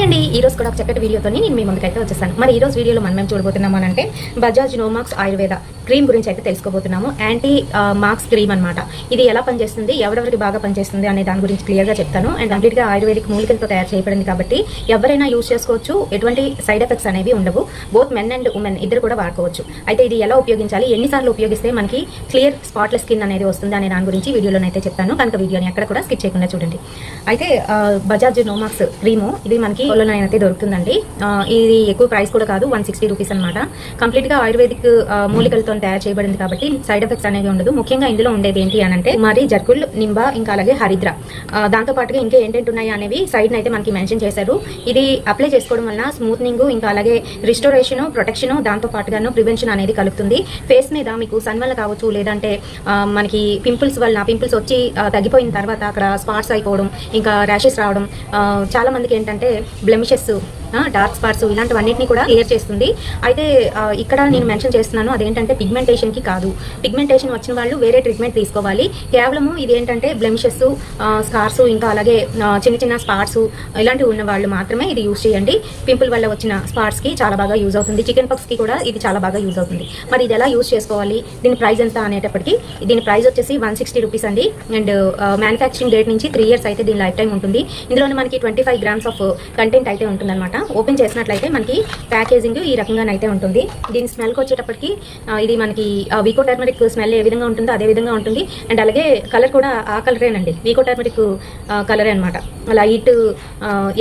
అండి, ఈ రోజు కూడా ఒక చక్కటి వీడియోతో నేను మీ ముందుకైతే వచ్చేసాను. మరి ఈ రోజు వీడియోలో మనం చూడబోతున్నాము అంటే బజాజ్ నోమాక్స్ ఆయుర్వేద క్రీమ్ గురించి అయితే తెలుసుకోబోతున్నాము. యాంటీ మార్క్స్ క్రీమ్ అనమాట. ఇది ఎలా పనిచేస్తుంది, ఎవరెవరికి బాగా పనిచేస్తుంది అనే దాని గురించి క్లియర్గా చెప్తాను. అండ్ కంప్లీట్గా ఆయుర్వేదిక్ మూలికలతో తయారు చేయబడింది కాబట్టి ఎవరైనా యూజ్ చేసుకోవచ్చు. ఎటువంటి సైడ్ ఎఫెక్ట్స్ అనేవి ఉండవు. బోత్ మెన్ అండ్ ఉమెన్ ఇద్దరు కూడా వాడుకోవచ్చు. అయితే ఇది ఎలా ఉపయోగించాలి, ఎన్నిసార్లు ఉపయోగిస్తే మనకి క్లియర్ స్పాట్లెస్ స్కిన్ అనేది వస్తుంది అనే దాని గురించి వీడియోలోనైతే చెప్తాను. కనుక వీడియోని ఎక్కడ కూడా స్కిప్ చేయకుండా చూడండి. అయితే బజాజ్ నోమాక్స్ క్రీము ఇది మనకి అయితే దొరుకుతుందండి. ఇది ఎక్కువ ప్రైస్ కూడా కాదు, 160 రూపీస్ అనమాట. కంప్లీట్గా ఆయుర్వేదిక్ మూలికలతో తయారు చేయబడింది కాబట్టి సైడ్ ఎఫెక్ట్స్ అనేది ఉండదు. ముఖ్యంగా ఇందులో ఉండేది ఏంటి అని అంటే మరి జర్కుల్, నింబ, ఇంకా అలాగే హరిద్ర, దాంతో పాటుగా ఇంకా ఏంటంటే ఉన్నాయి అనేవి సైడ్ అయితే మనకి మెన్షన్ చేశారు. ఇది అప్లై చేసుకోవడం వల్ల స్మూత్నింగ్, ఇంకా అలాగే రిస్టోరేషన్, ప్రొటెక్షన్, దాంతో పాటుగాను ప్రివెన్షన్ అనేది కలుగుతుంది. ఫేస్ మీద మీకు సన్ వల్ల కావచ్చు, లేదంటే మనకి పింపుల్స్ వల్ల పింపుల్స్ వచ్చి తగ్గిపోయిన తర్వాత అక్కడ స్పాట్స్ అయిపోవడం, ఇంకా ర్యాషెస్ రావడం, చాలా మందికి ఏంటంటే బ్లెమిషెస్, డార్క్ స్పాట్స్ ఇలాంటివన్నిటిని కూడా క్లియర్ చేస్తుంది. అయితే ఇక్కడ నేను మెన్షన్ చేస్తున్నాను అదేంటంటే పిగ్మెంటేషన్కి కాదు. పిగ్మెంటేషన్ వచ్చిన వాళ్ళు వేరే ట్రీట్మెంట్ తీసుకోవాలి. కేవలము ఇది ఏంటంటే బ్లెమిషెస్, స్కార్స్, ఇంకా అలాగే చిన్న చిన్న స్పాట్స్ ఇలాంటివి ఉన్న వాళ్ళు మాత్రమే ఇది యూజ్ చేయండి. పింపుల్ వల్ల వచ్చిన స్పాట్స్కి చాలా బాగా యూజ్ అవుతుంది. చికెన్ పక్స్కి కూడా ఇది చాలా బాగా యూజ్ అవుతుంది. మరి ఇది ఎలా యూజ్ చేసుకోవాలి, దీని ప్రైస్ ఎంత అనేటప్పటికీ దీని ప్రైస్ వచ్చేసి 160 రూపీస్ అండి. అండ్ మ్యానుఫ్యాక్చరింగ్ డేట్ నుంచి 3 years అయితే దీని లైఫ్ టైం ఉంటుంది. ఇందులో మనకి 25 grams ఆఫ్ కంటెంట్ అయితే ఉంటుందన్నమాట. ఓపెన్ చేసినట్లయితే మనకి ప్యాకేజింగ్ ఈ రకంగానైతే ఉంటుంది. దీని స్మెల్కి వచ్చేటప్పటికి ఇది మనకి వీకో టర్మరిక్ స్మెల్ ఏ విధంగా ఉంటుందో అదే విధంగా ఉంటుంది. అండ్ అలాగే కలర్ కూడా ఆ కలరేనండి, వీకో టర్మరిక్ కలరే అనమాట. లైట్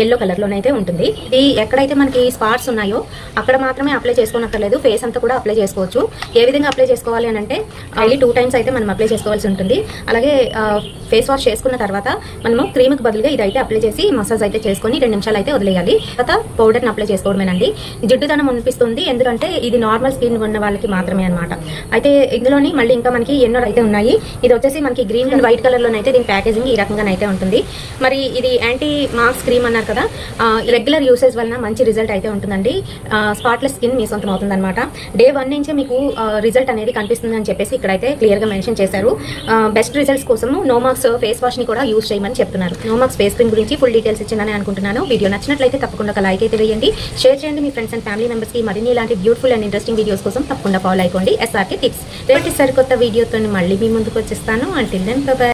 ఎల్లో కలర్లోనైతే ఉంటుంది. ఇది ఎక్కడైతే మనకి స్పాట్స్ ఉన్నాయో అక్కడ మాత్రమే అప్లై చేసుకోనక్కర్లేదు, ఫేస్ అంతా కూడా అప్లై చేసుకోవచ్చు. ఏ విధంగా అప్లై చేసుకోవాలి అని అంటే డైలీ 2 times అయితే మనం అప్లై చేసుకోవాల్సి ఉంటుంది. అలాగే ఫేస్ వాష్ చేసుకున్న తర్వాత మనము క్రీమ్కి బదులుగా ఇదైతే అప్లై చేసి మసాజ్ అయితే చేసుకొని 2 నిమిషాలు అయితే వదిలేయాలి. తర్వాత పౌడర్ని అప్లై చేసుకోవడమేనండి. జిడ్డుదనం అనిపిస్తుంది, ఎందుకంటే ఇది నార్మల్ స్కిన్ ఉన్న వాళ్ళకి మాత్రమే అనమాట. అయితే ఇందులోని మళ్ళీ ఇంకా మనకి ఎన్నో అయితే ఉన్నాయి. ఇది వచ్చేసి మనకి గ్రీన్ అండ్ వైట్ కలర్లోనైతే దీని ప్యాకేజింగ్ ఈ రకంగానైతే ఉంటుంది. మరి ఇది యాంటీ మార్క్స్ క్రీమ్ అన్నారు కదా, రెగ్యులర్ యూసేజ్ వలన మంచి రిజల్ట్ అయితే ఉంటుందండి. స్పాట్లెస్ స్కిన్ మీ సొంతం అవుతుంది అనమాట. డే 1 నుంచే మీకు రిజల్ట్ అనేది కనిపిస్తుంది అని చెప్పేసి ఇక్కడైతే క్లియర్గా మెన్షన్ చేశారు. బెస్ట్ రిజల్ట్స్ కోసం నోమాక్స్ ఫేస్ వాష్ని కూడా యూజ్ చేయమని చెప్తున్నారు. నోమాక్స్ ఫేస్ క్రీమ్ గురించి ఫుల్ డీటెయిల్స్ ఇచ్చిందని అనుకుంటున్నాను. వీడియో నచ్చినట్లయితే తప్పకుండా ఒక లైక్ అయితే వేయండి, షేర్ చేయండి మీ ఫ్రెండ్స్ అండ్ ఫ్యామిలీ మెంబర్స్కి. మరిన్ని ఇలాంటి బ్యూటిఫుల్ అండ్ ఇంట్రెస్టింగ్ వీడియోస్ కోసం తప్పకుండా ఫాలో అయిపోండి SRK టిప్స్. రేపటి సరికొత్త వీడియోతో మళ్ళీ మీ ముందుకు వచ్చేస్తాను. Until then by.